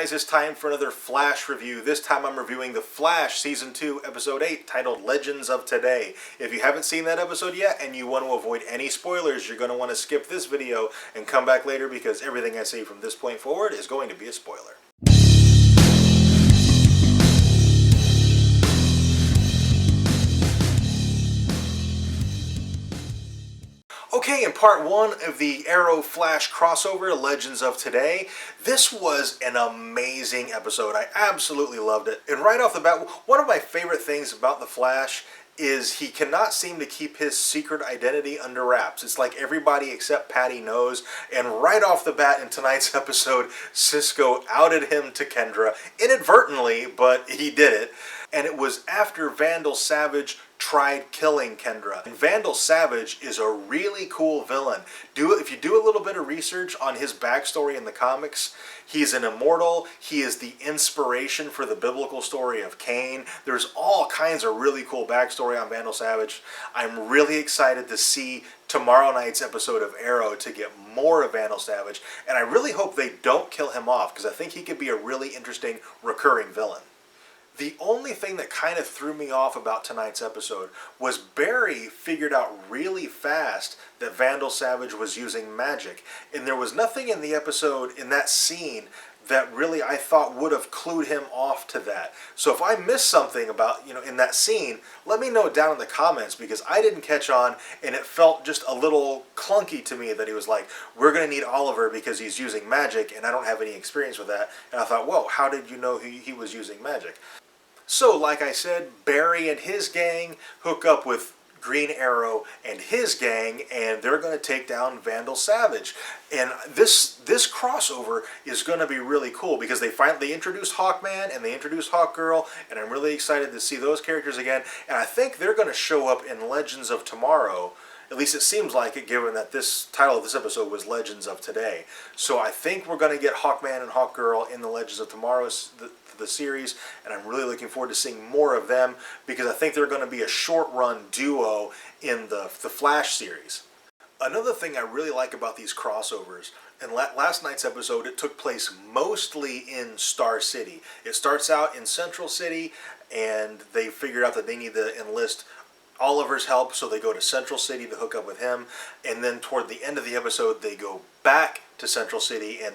guys, it's time for another Flash review. This time I'm reviewing The Flash Season 2, Episode 8, titled Legends of Today. If you haven't seen that episode yet and you want to avoid any spoilers, you're going to want to skip this video and come back later because everything I say from this point forward is going to be a spoiler. Okay, in part one of the Arrow Flash crossover, Legends of Today, this was an amazing episode. I absolutely loved it. And right off the bat, one of my favorite things about the Flash is he cannot seem to keep his secret identity under wraps. It's like everybody except Patty knows. And right off the bat in tonight's episode, Cisco outed him to Kendra, inadvertently, but he did it. And it was after Vandal Savage tried killing Kendra. And Vandal Savage is a really cool villain. If you do a little bit of research on his backstory in the comics, he's an immortal. He is the inspiration for the biblical story of Cain. There's all kinds of really cool backstory on Vandal Savage. I'm really excited to see tomorrow night's episode of Arrow to get more of Vandal Savage. And I really hope they don't kill him off because I think he could be a really interesting recurring villain. The only thing that kind of threw me off about tonight's episode was Barry figured out really fast that Vandal Savage was using magic. And there was nothing in the episode, in that scene, that really I thought would have clued him off to that. So if I missed something about, in that scene, let me know down in the comments because I didn't catch on and it felt just a little clunky to me that he was like, we're going to need Oliver because he's using magic and I don't have any experience with that. And I thought, whoa, how did you know he was using magic? So, like I said, Barry and his gang hook up with Green Arrow and his gang, and they're going to take down Vandal Savage. And this crossover is going to be really cool because they introduced Hawkman and they introduced Hawkgirl, and I'm really excited to see those characters again. And I think they're going to show up in Legends of Tomorrow. At least it seems like it, given that this title of this episode was Legends of Today. So I think we're going to get Hawkman and Hawkgirl in the Legends of Tomorrow the series, and I'm really looking forward to seeing more of them because I think they're going to be a short-run duo in the Flash series. Another thing I really like about these crossovers, in last night's episode, it took place mostly in Star City. It starts out in Central City, and they figured out that they need to enlist Oliver's help, so they go to Central City to hook up with him, and then toward the end of the episode, they go back to Central City, and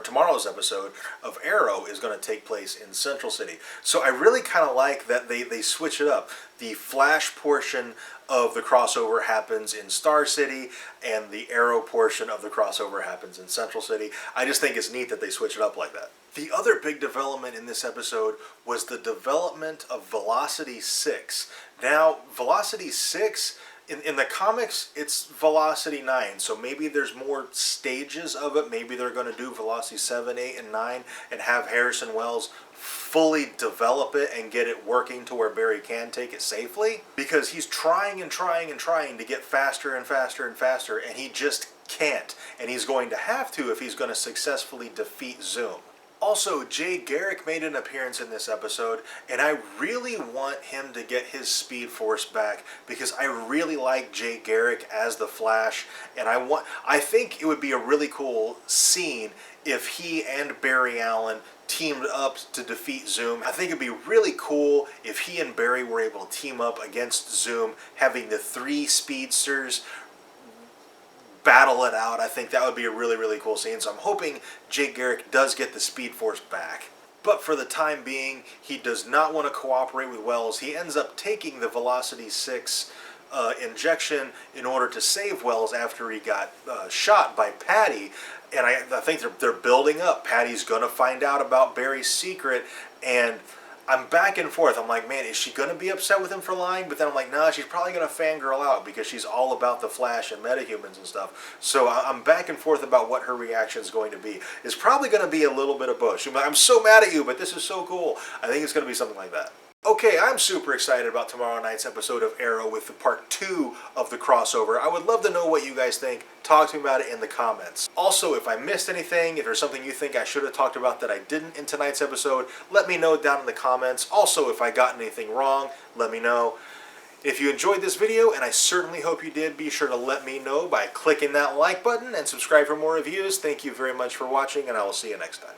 tomorrow's episode of Arrow is going to take place in Central City. So I really kind of like that they switch it up. The Flash portion of the crossover happens in Star City, and the Arrow portion of the crossover happens in Central City. I just think it's neat that they switch it up like that. The other big development in this episode was the development of Velocity 6. Now, Velocity 6, in the comics, it's Velocity 9, so maybe there's more stages of it. Maybe they're going to do Velocity 7, 8, and 9 and have Harrison Wells fully develop it and get it working to where Barry can take it safely. Because he's trying and trying and trying to get faster and faster and faster, and he just can't. And he's going to have to if he's going to successfully defeat Zoom. Also, Jay Garrick made an appearance in this episode, and I really want him to get his Speed Force back because I really like Jay Garrick as the Flash, and I think it would be a really cool scene if he and Barry Allen teamed up to defeat Zoom. I think it'd be really cool if he and Barry were able to team up against Zoom, having the three speedsters battle it out. I think that would be a really, really cool scene. So I'm hoping Jake Garrick does get the Speed Force back. But for the time being, he does not want to cooperate with Wells. He ends up taking the Velocity 6 injection in order to save Wells after he got shot by Patty. And I think they're building up. Patty's going to find out about Barry's secret, and I'm back and forth. I'm like, man, is she going to be upset with him for lying? But then I'm like, nah, she's probably going to fangirl out because she's all about the Flash and metahumans and stuff. So I'm back and forth about what her reaction is going to be. It's probably going to be a little bit of both. She'll be like, I'm so mad at you, but this is so cool. I think it's going to be something like that. Okay, I'm super excited about tomorrow night's episode of Arrow with the part 2 of the crossover. I would love to know what you guys think. Talk to me about it in the comments. Also, if I missed anything, if there's something you think I should have talked about that I didn't in tonight's episode, let me know down in the comments. Also, if I got anything wrong, let me know. If you enjoyed this video, and I certainly hope you did, be sure to let me know by clicking that like button and subscribe for more reviews. Thank you very much for watching, and I will see you next time.